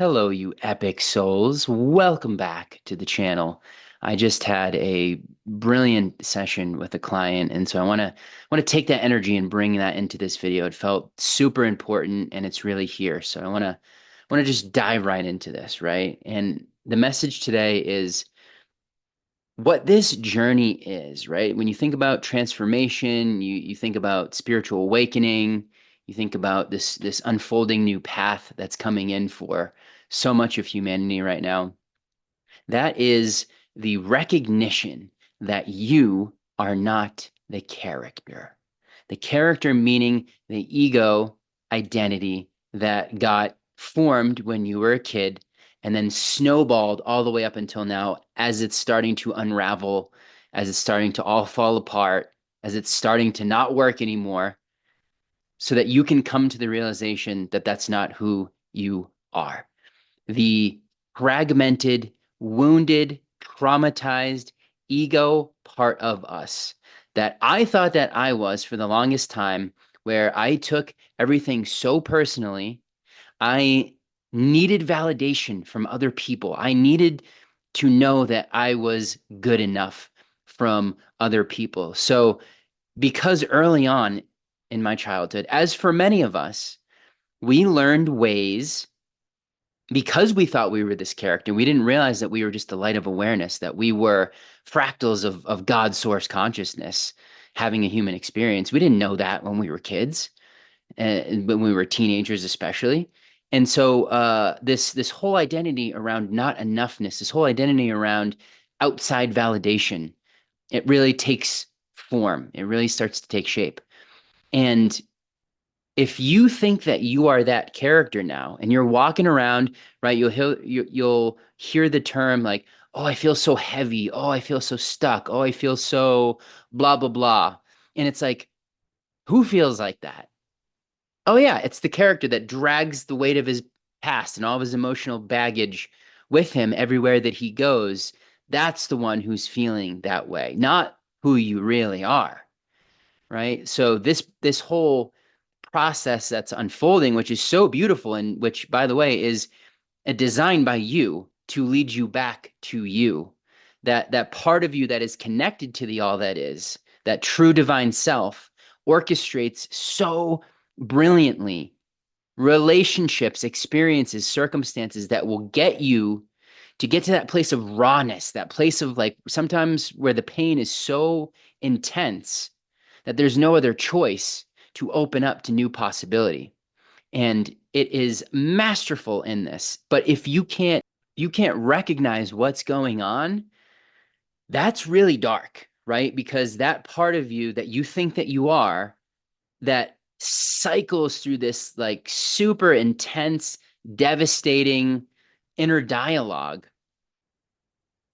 Hello, you epic souls. Welcome back to the channel. I just had a brilliant session with a client, and so I want to take that energy and bring that into this video. It felt super important and it's really here. So I want to just dive right into this, right? And the message today is what this journey is, right? When you think about transformation, you think about spiritual awakening, you think about this unfolding new path that's coming in for so much of humanity right now. That is the recognition that you are not the character. The character meaning the ego identity that got formed when you were a kid and then snowballed all the way up until now as it's starting to unravel, as it's starting to all fall apart, as it's starting to not work anymore, so that you can come to the realization that that's not who you are. The fragmented, wounded, traumatized ego part of us that I thought that I was for the longest time, where I took everything so personally. I needed validation from other people. I needed to know that I was good enough from other people. So, because early on in my childhood, as for many of us, we learned ways because we thought we were this character. We didn't realize that we were just the light of awareness, that we were fractals of God's source consciousness having a human experience. We didn't know that when we were kids, and when we were teenagers, especially. And so this whole identity around not enoughness, this whole identity around outside validation, it really takes form. It really starts to take shape. And if you think that you are that character now and you're walking around, right, you'll hear the term like, oh, I feel so heavy. Oh, I feel so stuck. Oh, I feel so blah, blah, blah. And it's like, who feels like that? Oh, yeah, it's the character that drags the weight of his past and all of his emotional baggage with him everywhere that he goes. That's the one who's feeling that way, not who you really are, right? So this whole process that's unfolding, which is so beautiful, and which, by the way, is a design by you to lead you back to you. That part of you that is connected to the all that is, that true divine self, orchestrates so brilliantly relationships, experiences, circumstances that will get you to get to that place of rawness, that place of like sometimes where the pain is so intense that there's no other choice to open up to new possibility. And it is masterful in this. But if you can't recognize what's going on, that's really dark, right? Because that part of you that you think that you are, that cycles through this like super intense, devastating inner dialogue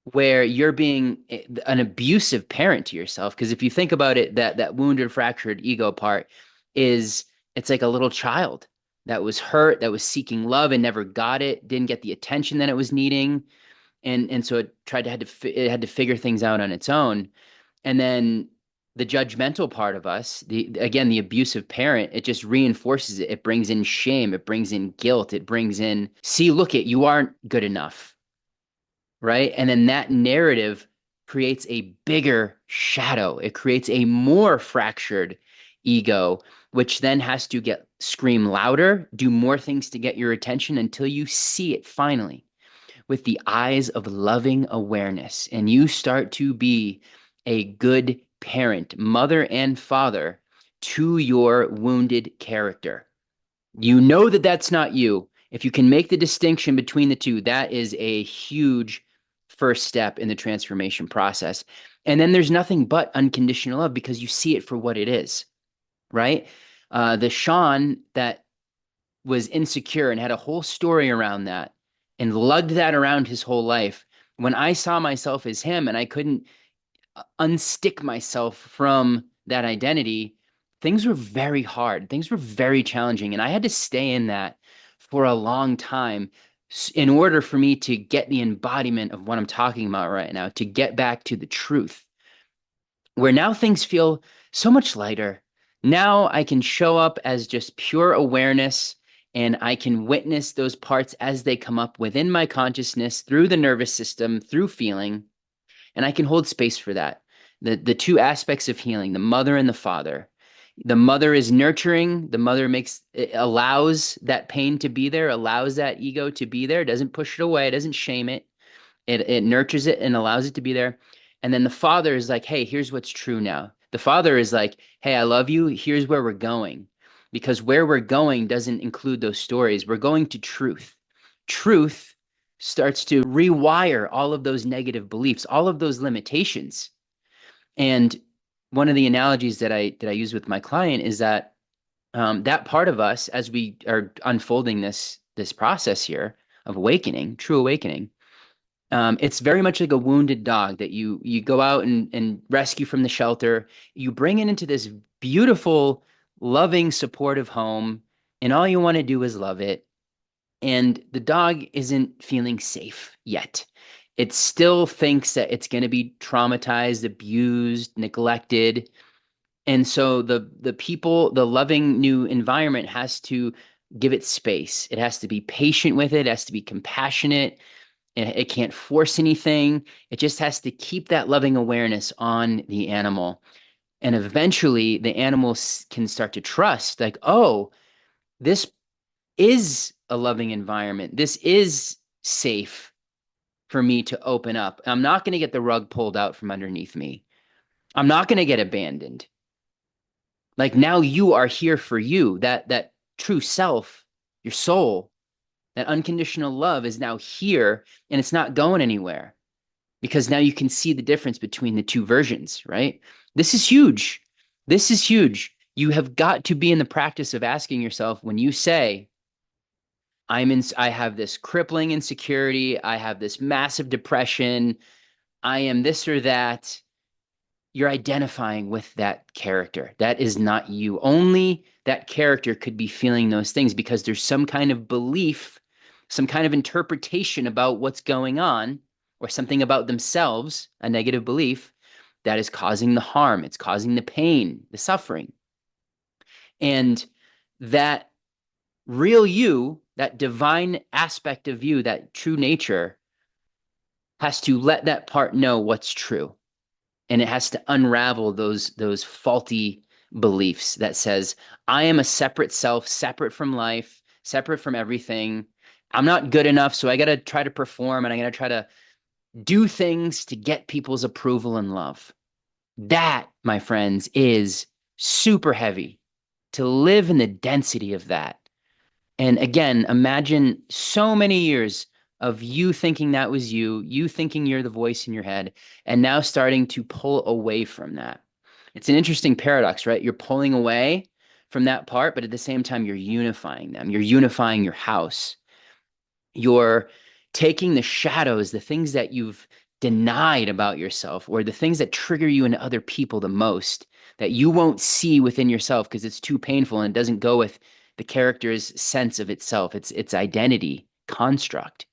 where you're being an abusive parent to yourself. Because if you think about it, that wounded, fractured ego part is it's like a little child that was hurt, that was seeking love and never got it, didn't get the attention that it was needing, and so it had to figure things out on its own. And then the judgmental part of us, the abusive parent, it just reinforces it. It brings in shame, it brings in guilt, it brings in, see, look it, you aren't good enough, right? And then that narrative creates a bigger shadow. It creates a more fractured ego, which then has to get scream louder, do more things to get your attention until you see it finally with the eyes of loving awareness. And you start to be a good parent, mother and father to your wounded character. You know that that's not you. If you can make the distinction between the two, that is a huge first step in the transformation process. And then there's nothing but unconditional love because you see it for what it is, right? The Sean that was insecure and had a whole story around that and lugged that around his whole life. When I saw myself as him and I couldn't unstick myself from that identity, things were very hard. Things were very challenging. And I had to stay in that for a long time in order for me to get the embodiment of what I'm talking about right now, to get back to the truth, where now things feel so much lighter. Now I can show up as just pure awareness and I can witness those parts as they come up within my consciousness through the nervous system, through feeling, and I can hold space for that. The two aspects of healing, the mother and the father. The mother is nurturing, the mother makes it allows that pain to be there, allows that ego to be there, doesn't push it away, doesn't shame it. It nurtures it and allows it to be there. And then the father is like, hey, here's what's true now. The father is like, hey, I love you. Here's where we're going. Because where we're going doesn't include those stories. We're going to truth. Truth starts to rewire all of those negative beliefs, all of those limitations. And one of the analogies that I use with my client is that that part of us, as we are unfolding this process here of awakening, true awakening, it's very much like a wounded dog that you go out and rescue from the shelter. You bring it into this beautiful, loving, supportive home, and all you want to do is love it. And the dog isn't feeling safe yet. It still thinks that it's going to be traumatized, abused, neglected. And so the people, the loving new environment has to give it space. It has to be patient with it, it has to be compassionate. It can't force anything. It just has to keep that loving awareness on the animal. And eventually the animal can start to trust, like, oh, this is a loving environment. This is safe for me to open up. I'm not going to get the rug pulled out from underneath me. I'm not going to get abandoned. Like now you are here for you. That true self, your soul, that unconditional love is now here and it's not going anywhere because now you can see the difference between the two versions, right? This is huge. This is huge. You have got to be in the practice of asking yourself when you say, I have this crippling insecurity, I have this massive depression, I am this or that. You're identifying with that character. That is not you. Only that character could be feeling those things because there's some kind of belief, some kind of interpretation about what's going on, or something about themselves, a negative belief that is causing the harm. It's causing the pain, the suffering. And that real you, that divine aspect of you, that true nature, has to let that part know what's true. And it has to unravel those faulty beliefs that says, I am a separate self, separate from life, separate from everything. I'm not good enough, so I got to try to perform and I got to try to do things to get people's approval and love. That, my friends, is super heavy. To live in the density of that. And again, imagine so many years of you thinking that was you thinking you're the voice in your head, and now starting to pull away from that. It's an interesting paradox, right? You're pulling away from that part, but at the same time, you're unifying them. You're unifying your house. You're taking the shadows, the things that you've denied about yourself, or the things that trigger you in other people the most, that you won't see within yourself because it's too painful and it doesn't go with the character's sense of itself, its identity construct.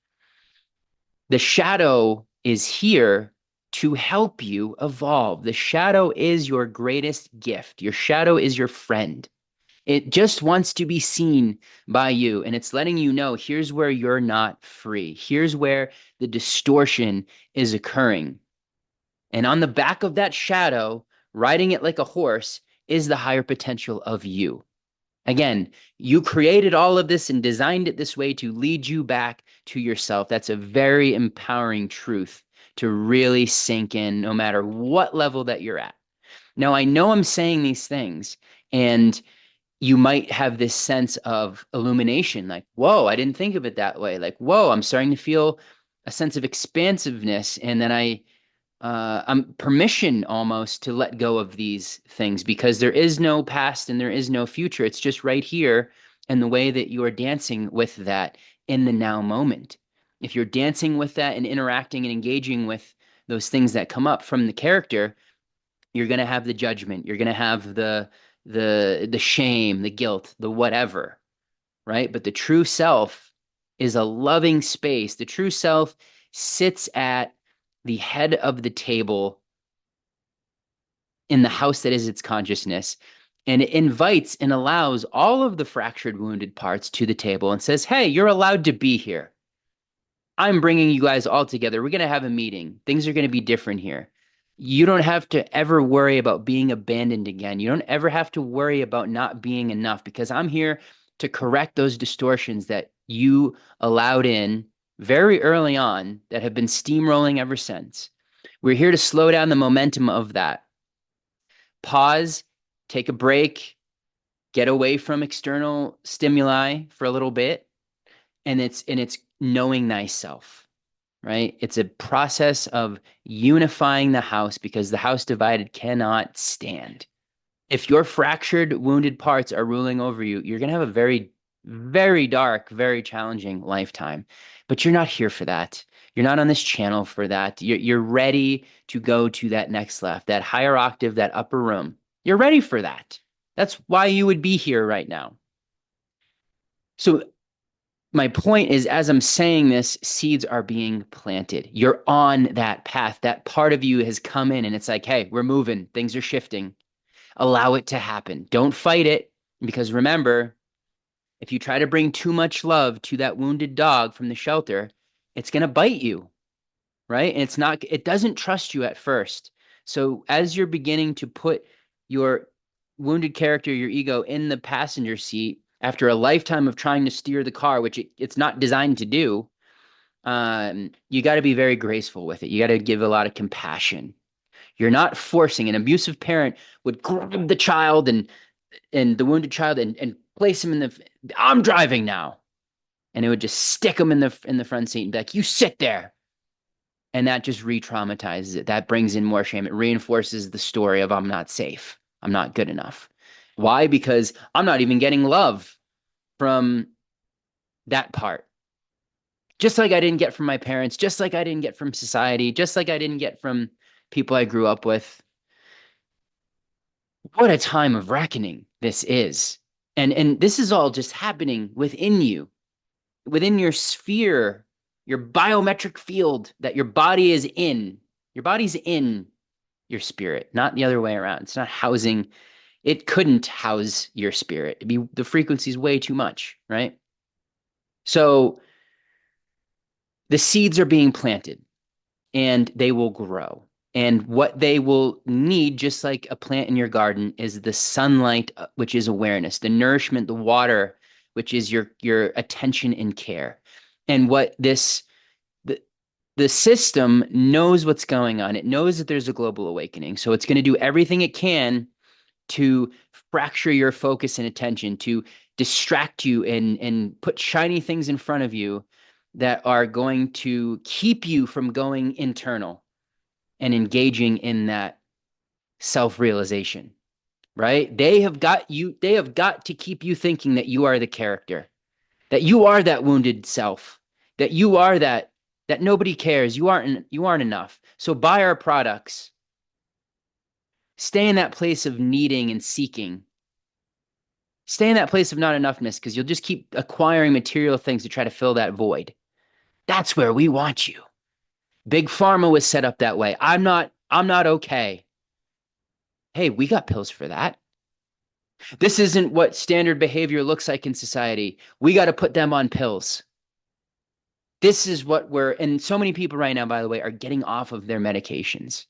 The shadow is here to help you evolve. The shadow is your greatest gift. Your shadow is your friend. It just wants to be seen by you. And it's letting you know here's where you're not free. Here's where the distortion is occurring. And on the back of that shadow, riding it like a horse, is the higher potential of you. Again, you created all of this and designed it this way to lead you back to yourself. That's a very empowering truth to really sink in no matter what level that you're at. Now, I know I'm saying these things, and you might have this sense of illumination, like, whoa, I didn't think of it that way. Like, whoa, I'm starting to feel a sense of expansiveness. And then I'm permission almost to let go of these things because there is no past and there is no future. It's just right here. And the way that you are dancing with that in the now moment. If you're dancing with that and interacting and engaging with those things that come up from the character, you're going to have the judgment. You're going to have the shame, the guilt, the whatever, right? But the true self is a loving space. The true self sits at the head of the table in the house that is its consciousness, And it invites and allows all of the fractured, wounded parts to the table and says, hey, you're allowed to be here. I'm bringing you guys all together. We're going to have a meeting. Things are going to be different here. You don't have to ever worry about being abandoned again. You don't ever have to worry about not being enough because I'm here to correct those distortions that you allowed in very early on that have been steamrolling ever since. We're here to slow down the momentum of that. Pause, take a break, get away from external stimuli for a little bit, and it's knowing thyself, right? It's a process of unifying the house because the house divided cannot stand. If your fractured, wounded parts are ruling over you, you're going to have a very, very dark, very challenging lifetime. But you're not here for that. You're not on this channel for that. You're ready to go to that next level, that higher octave, that upper room. You're ready for that. That's why you would be here right now. So my point is, as I'm saying this, seeds are being planted. You're on that path. That part of you has come in and it's like, hey, we're moving. Things are shifting. Allow it to happen. Don't fight it. Because remember, if you try to bring too much love to that wounded dog from the shelter, it's going to bite you, right? And it doesn't trust you at first. So as you're beginning to put your wounded character, your ego, in the passenger seat after a lifetime of trying to steer the car, which it's not designed to do, you got to be very graceful with it. You got to give a lot of compassion. You're not forcing. An abusive parent would grab the child and the wounded child and place him in I'm driving now. And it would just stick him in the front seat and be like, you sit there. And that just re-traumatizes it. That brings in more shame. It reinforces the story of I'm not safe. I'm not good enough. Why? Because I'm not even getting love from that part. Just like I didn't get from my parents, just like I didn't get from society, just like I didn't get from people I grew up with. What a time of reckoning this is. And this is all just happening within you, within your sphere, your biometric field that your body is in. Your body's in your spirit, not the other way around. It's not housing. It couldn't house your spirit. The frequency's way too much, right? So the seeds are being planted and they will grow. And what they will need, just like a plant in your garden, is the sunlight, which is awareness, the nourishment, the water, which is your attention and care. And what the system knows what's going on. It knows that there's a global awakening. So it's going to do everything it can to fracture your focus and attention, to distract you and put shiny things in front of you that are going to keep you from going internal and engaging in that self-realization, right? They have got to keep you thinking that you are the character, that you are that wounded self, that you are that nobody cares. You aren't enough. So buy our products. Stay in that place of needing and seeking. Stay in that place of not enoughness because you'll just keep acquiring material things to try to fill that void. That's where we want you. Big Pharma was set up that way. I'm not okay. Hey, we got pills for that. This isn't what standard behavior looks like in society. We got to put them on pills. This is what and so many people right now, by the way, are getting off of their medications.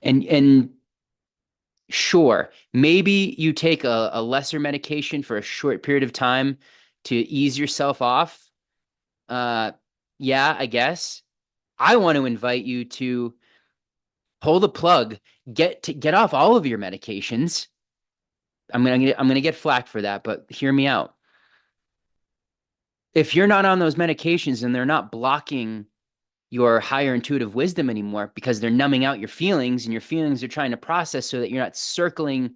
And sure, maybe you take a lesser medication for a short period of time to ease yourself off. Yeah, I guess. I want to invite you to pull the plug, get off all of your medications. I'm gonna get flack for that, but hear me out. If you're not on those medications and they're not blocking your higher intuitive wisdom anymore because they're numbing out your feelings and your feelings are trying to process so that you're not circling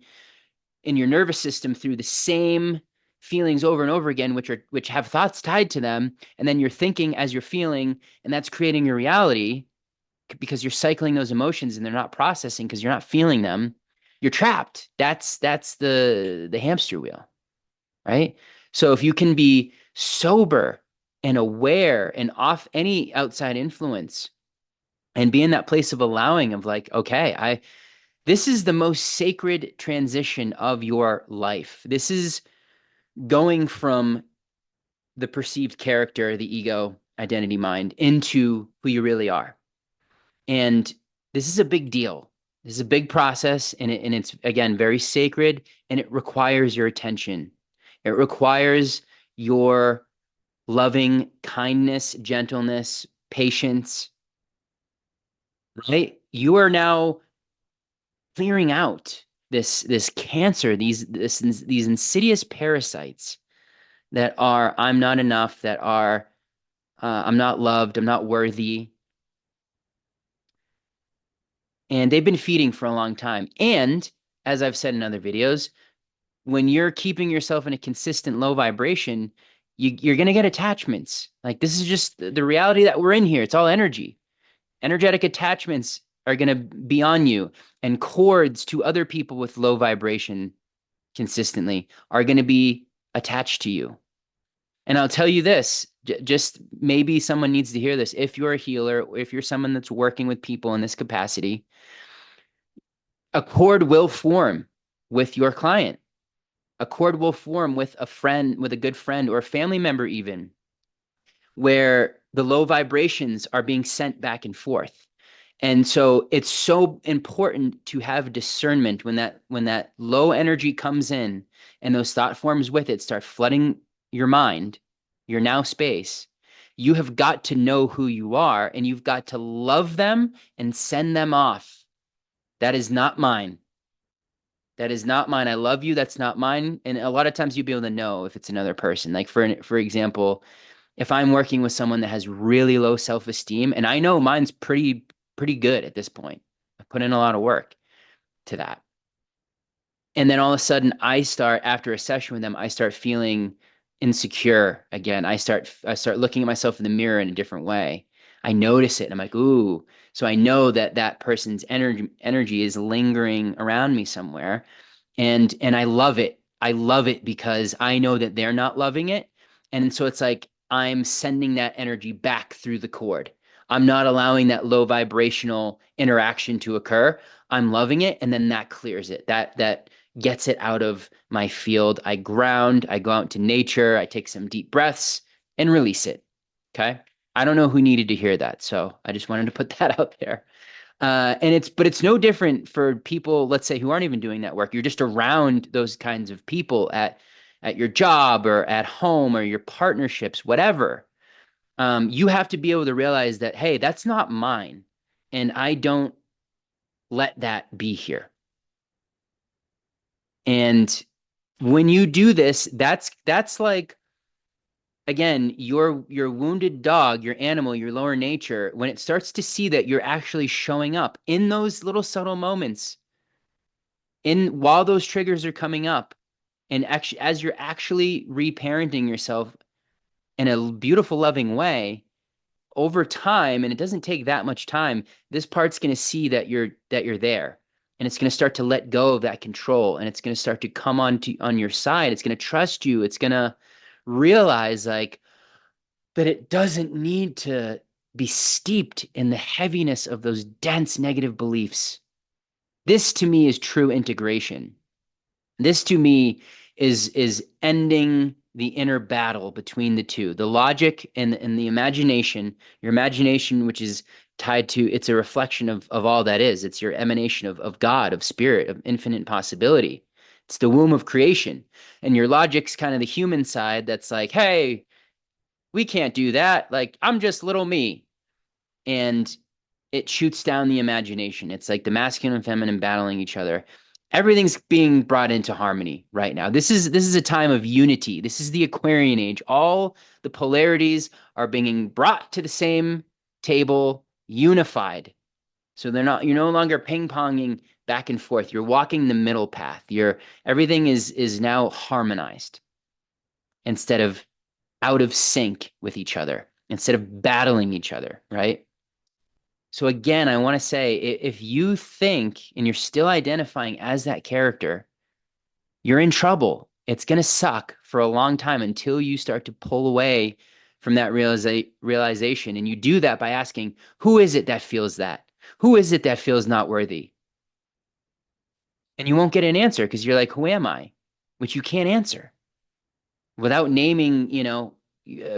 in your nervous system through the same feelings over and over again, which have thoughts tied to them, and then you're thinking as you're feeling, and that's creating your reality because you're cycling those emotions and they're not processing because you're not feeling them. You're trapped. That's the hamster wheel, right? So if you can be sober and aware and off any outside influence and be in that place of allowing of like, okay, This is the most sacred transition of your life. This is going from the perceived character, the ego, identity, mind, into who you really are. And this is a big deal. This is a big process, and it's again very sacred, and it requires your attention. It requires your loving kindness, gentleness, patience, right? You are now clearing out this cancer, these insidious parasites that are I'm not enough, that are I'm not loved, I'm not worthy, and they've been feeding for a long time. And as I've said in other videos, when you're keeping yourself in a consistent low vibration, you're going to get attachments. Like this is just the reality that we're in here. It's all energy. Energetic attachments are going to be on you, and cords to other people with low vibration consistently are going to be attached to you. And I'll tell you this, just maybe someone needs to hear this. If you're a healer, if you're someone that's working with people in this capacity, a cord will form with your client. A cord will form with a friend, with a good friend or a family member, even where the low vibrations are being sent back and forth. And so it's so important to have discernment when that low energy comes in and those thought forms with it start flooding your mind, your now space. You have got to know who you are, and you've got to love them and send them off. That is not mine. That is not mine. I love you. That's not mine. And a lot of times you'll be able to know if it's another person. Like for example, if I'm working with someone that has really low self-esteem, and I know mine's pretty good at this point. I put in a lot of work to that. And then all of a sudden I start, after a session with them, I start feeling insecure again. I start looking at myself in the mirror in a different way. I notice it and I'm like, ooh. So I know that that person's energy is lingering around me somewhere. And I love it. I love it because I know that they're not loving it. And so it's like I'm sending that energy back through the cord. I'm not allowing that low vibrational interaction to occur. I'm loving it, and then that clears it. That gets it out of my field. I ground, I go out into nature, I take some deep breaths and release it. Okay? I don't know who needed to hear that, so I just wanted to put that out there. But it's no different for people, let's say, who aren't even doing that work. You're just around those kinds of people at your job or at home or your partnerships, whatever. You have to be able to realize that, hey, that's not mine, and I don't let that be here. And when you do this, that's like again, your wounded dog, your animal, your lower nature, when it starts to see that you're actually showing up in those little subtle moments, in while those triggers are coming up, and actually as you're actually reparenting yourself in a beautiful, loving way, over time, and it doesn't take that much time, this part's going to see that you're there. And it's going to start to let go of that control, and it's going to start to come on your side. It's going to trust you. It's going to realize like that it doesn't need to be steeped in the heaviness of those dense negative beliefs. This to me is true integration. This to me is ending the inner battle between the two, the logic and the imagination. Your imagination, which is tied to, it's a reflection of all that is. It's your emanation of God, of spirit, of infinite possibility. It's the womb of creation. And your logic's kind of the human side that's like, hey, we can't do that. Like, I'm just little me. And it shoots down the imagination. It's like the masculine and feminine battling each other. Everything's being brought into harmony right now. This is a time of unity. This is the Aquarian age. All the polarities are being brought to the same table, unified. So you're no longer ping-ponging back and forth. You're walking the middle path. Everything is now harmonized instead of out of sync with each other, instead of battling each other, right? So again, I want to say if you think and you're still identifying as that character, you're in trouble. It's going to suck for a long time until you start to pull away from that realization. And you do that by asking, who is it that feels that? Who is it that feels not worthy? And you won't get an answer because you're like, who am I? Which you can't answer without naming,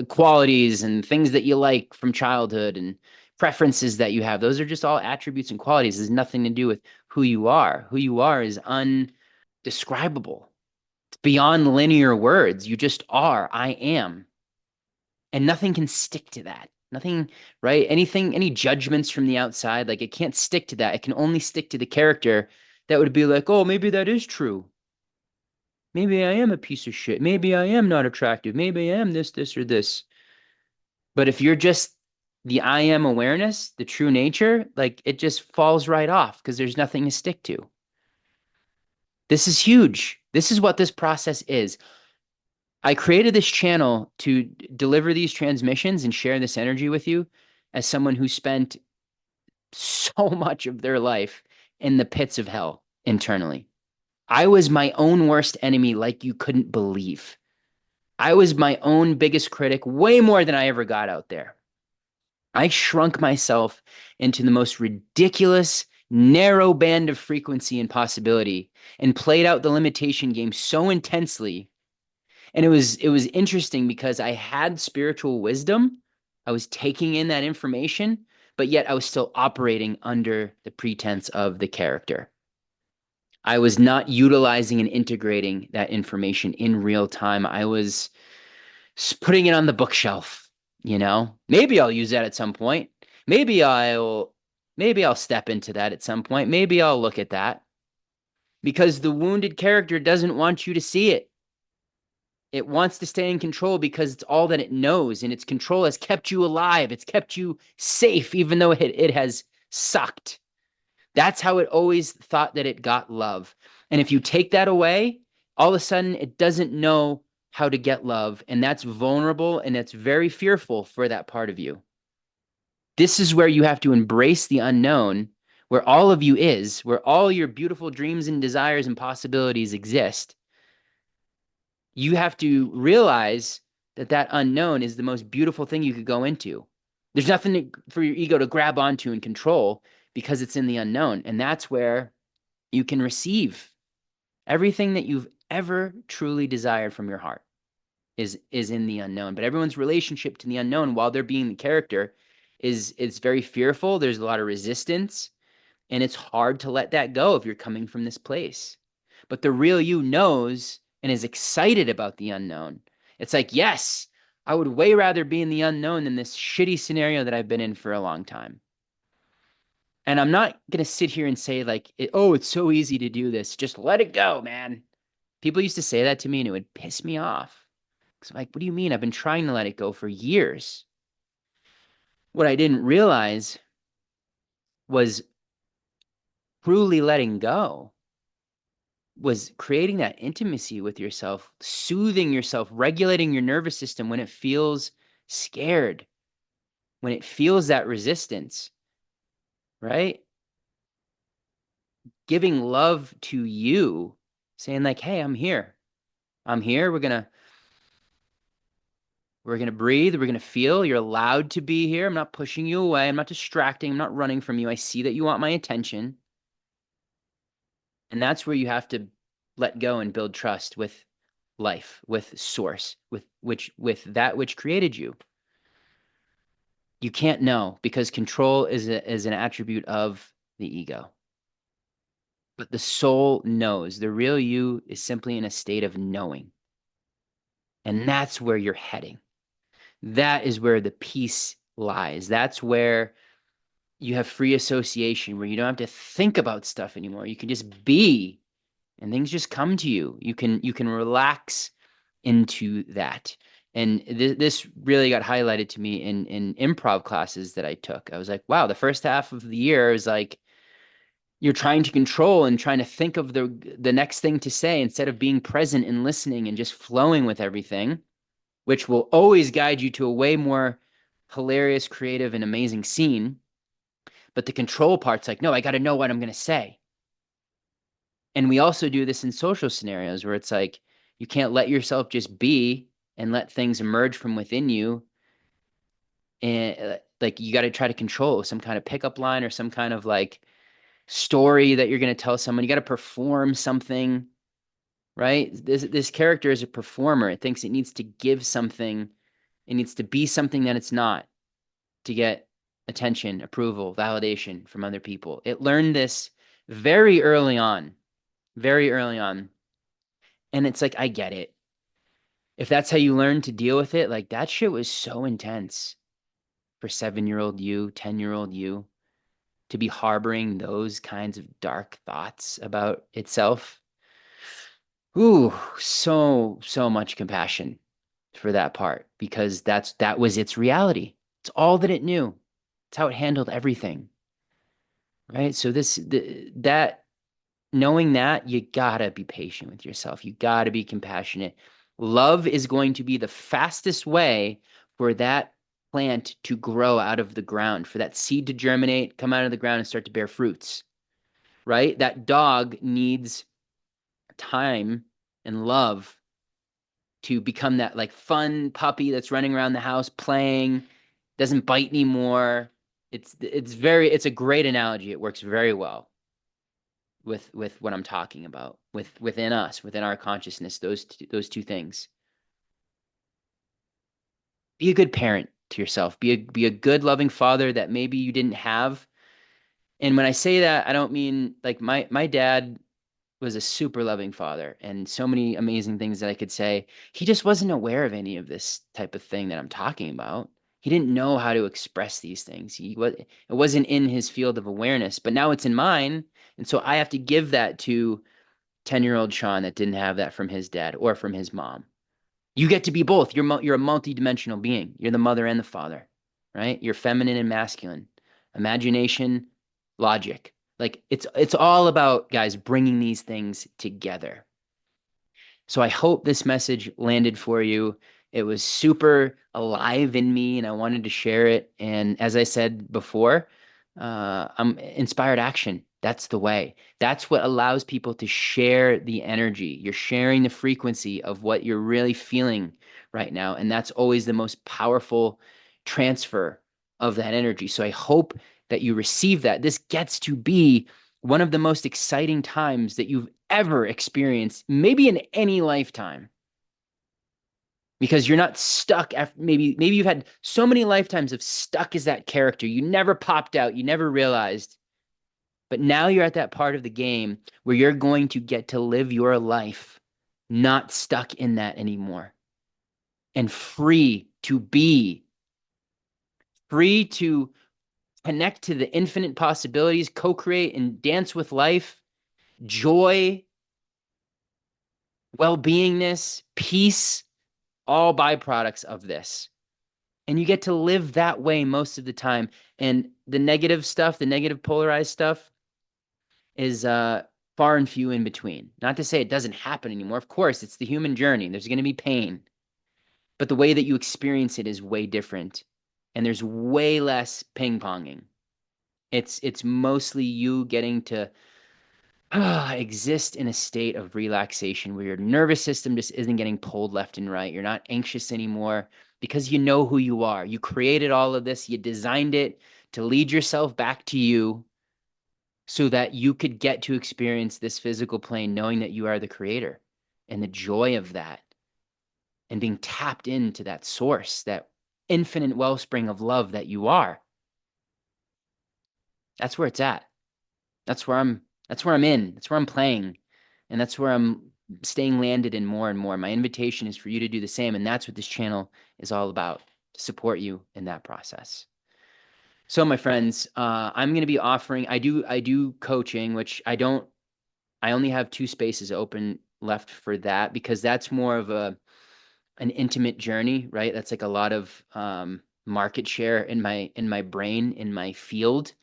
qualities and things that you like from childhood and preferences that you have. Those are just all attributes and qualities. It has nothing to do with who you are. Who you are is undescribable. It's beyond linear words. You just are. I am. And nothing can stick to that. Nothing, right? Anything, any judgments from the outside, like it can't stick to that. It can only stick to the character that would be like, oh, maybe that is true. Maybe I am a piece of shit. Maybe I am not attractive. Maybe I am this, or this. But if you're just the I am awareness, the true nature, like it just falls right off because there's nothing to stick to. This is huge. This is what this process is. I created this channel to deliver these transmissions and share this energy with you as someone who spent so much of their life in the pits of hell internally. I was my own worst enemy like you couldn't believe. I was my own biggest critic way more than I ever got out there. I shrunk myself into the most ridiculous, narrow band of frequency and possibility and played out the limitation game so intensely. And it was interesting because I had spiritual wisdom. I was taking in that information, but yet I was still operating under the pretense of the character. I was not utilizing and integrating that information in real time. I was putting it on the bookshelf. Maybe I'll use that at some point. Maybe I'll step into that at some point. Maybe I'll look at that because the wounded character doesn't want you to see it. It wants to stay in control because it's all that it knows, and its control has kept you alive. It's kept you safe, even though it has sucked. That's how it always thought that it got love. And if you take that away, all of a sudden it doesn't know how to get love. And that's vulnerable and it's very fearful for that part of you. This is where you have to embrace the unknown, where all of you is, where all your beautiful dreams and desires and possibilities exist. You have to realize that that unknown is the most beautiful thing you could go into. There's nothing for your ego to grab onto and control because it's in the unknown. And that's where you can receive everything that you've ever truly desired from your heart is in the unknown. But everyone's relationship to the unknown while they're being the character is very fearful. There's a lot of resistance, and it's hard to let that go if you're coming from this place. But the real you knows and is excited about the unknown. It's like, yes, I would way rather be in the unknown than this shitty scenario that I've been in for a long time. And I'm not going to sit here and say, like, oh, it's so easy to do this. Just let it go, man. People used to say that to me and it would piss me off. Because I'm like, what do you mean? I've been trying to let it go for years. What I didn't realize was truly letting go was creating that intimacy with yourself, soothing yourself, regulating your nervous system when it feels scared, when it feels that resistance, right? Giving love to you, saying like, hey, I'm here. I'm here. We're gonna breathe. We're gonna feel. You're allowed to be here. I'm not pushing you away. I'm not distracting. I'm not running from you. I see that you want my attention. And that's where you have to let go and build trust with life, with source, with that which created you. You can't know because control is an attribute of the ego. But the soul knows. The real you is simply in a state of knowing. And that's where you're heading. That is where the peace lies. That's where you have free association, where you don't have to think about stuff anymore. You can just be, and things just come to you. You can relax into that. And this really got highlighted to me in improv classes that I took. I was like, wow, the first half of the year is like you're trying to control and trying to think of the next thing to say instead of being present and listening and just flowing with everything, which will always guide you to a way more hilarious, creative, and amazing scene. But the control part's like, no, I got to know what I'm going to say. And we also do this in social scenarios where it's like you can't let yourself just be and let things emerge from within you. And like you got to try to control some kind of pickup line or some kind of like story that you're going to tell someone. You got to perform something, right? This character is a performer. It thinks it needs to give something. It needs to be something that it's not to get attention, approval, validation from other people. It learned this very early on, very early on. And it's like, I get it. If that's how you learn to deal with it, like that shit was so intense for 7-year-old you, 10-year-old you to be harboring those kinds of dark thoughts about itself. Ooh, so much compassion for that part because that was its reality. It's all that it knew. It's how it handled everything. Right? So that knowing that you gotta be patient with yourself. You gotta be compassionate. Love is going to be the fastest way for that plant to grow out of the ground, for that seed to germinate, come out of the ground and start to bear fruits. Right? That dog needs time and love to become that like fun puppy that's running around the house playing, doesn't bite anymore. It's a great analogy. It works very well with what I'm talking about, within us, within our consciousness, those two things. Be a good parent to yourself. Be a good loving father that maybe you didn't have. And when I say that, I don't mean like my dad was a super loving father and so many amazing things that I could say. He just wasn't aware of any of this type of thing that I'm talking about. He didn't know how to express these things. It wasn't in his field of awareness, but now it's in mine. And so I have to give that to 10-year-old Sean that didn't have that from his dad or from his mom. You get to be both. You're a multi-dimensional being. You're the mother and the father, right? You're feminine and masculine. Imagination, logic. Like it's all about, guys, bringing these things together. So I hope this message landed for you. It was super alive in me and I wanted to share it. And as I said before, I'm inspired action. That's the way. That's what allows people to share the energy. You're sharing the frequency of what you're really feeling right now. And that's always the most powerful transfer of that energy. So I hope that you receive that. This gets to be one of the most exciting times that you've ever experienced, maybe in any lifetime, because you're not stuck after maybe you've had so many lifetimes of stuck as that character. You never popped out, you never realized. But now you're at that part of the game where you're going to get to live your life not stuck in that anymore and free to connect to the infinite possibilities, co-create and dance with life, joy, well-beingness, peace, all byproducts of this. And you get to live that way most of the time. And the negative stuff, the negative polarized stuff is far and few in between. Not to say it doesn't happen anymore. Of course, it's the human journey. There's going to be pain. But the way that you experience it is way different. And there's way less ping-ponging. It's mostly you getting to exist in a state of relaxation where your nervous system just isn't getting pulled left and right. You're not anxious anymore because you know who you are. You created all of this, you designed it to lead yourself back to you so that you could get to experience this physical plane knowing that you are the creator and the joy of that and being tapped into that source, that infinite wellspring of love that you are. That's where it's at. That's where I'm in. That's where I'm playing. And that's where I'm staying landed in more and more. My invitation is for you to do the same. And that's what this channel is all about, to support you in that process. So my friends, I'm going to be offering, I do coaching, which I only have 2 spaces open left for that because that's more of an intimate journey, right? That's like a lot of market share in my brain, in my field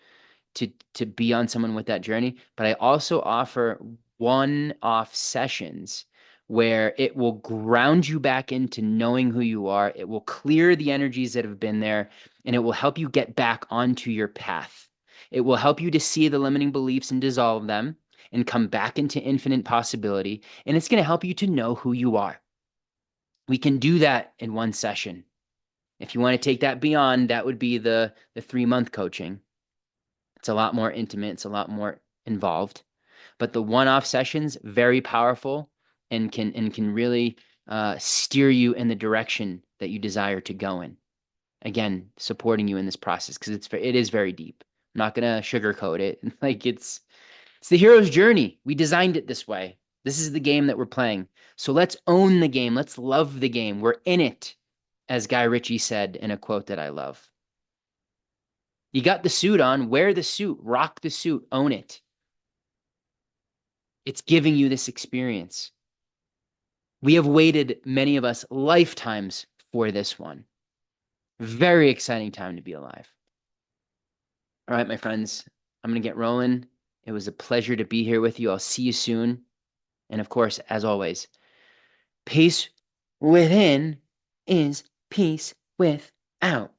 to be on someone with that journey. But I also offer one-off sessions where it will ground you back into knowing who you are. It will clear the energies that have been there, and it will help you get back onto your path. It will help you to see the limiting beliefs and dissolve them and come back into infinite possibility. And it's going to help you to know who you are. We can do that in one session. If you want to take that beyond, that would be the 3-month coaching. It's a lot more intimate. It's a lot more involved. But the one-off sessions, very powerful and can really steer you in the direction that you desire to go in. Again, supporting you in this process because it is very deep. I'm not gonna sugarcoat it. Like it's the hero's journey. We designed it this way. This is the game that we're playing. So let's own the game. Let's love the game. We're in it, as Guy Ritchie said in a quote that I love. You got the suit on, wear the suit, rock the suit, own it. It's giving you this experience. We have waited, many of us, lifetimes for this one. Very exciting time to be alive. All right, my friends, I'm going to get rolling. It was a pleasure to be here with you. I'll see you soon. And of course, as always, peace within is peace without.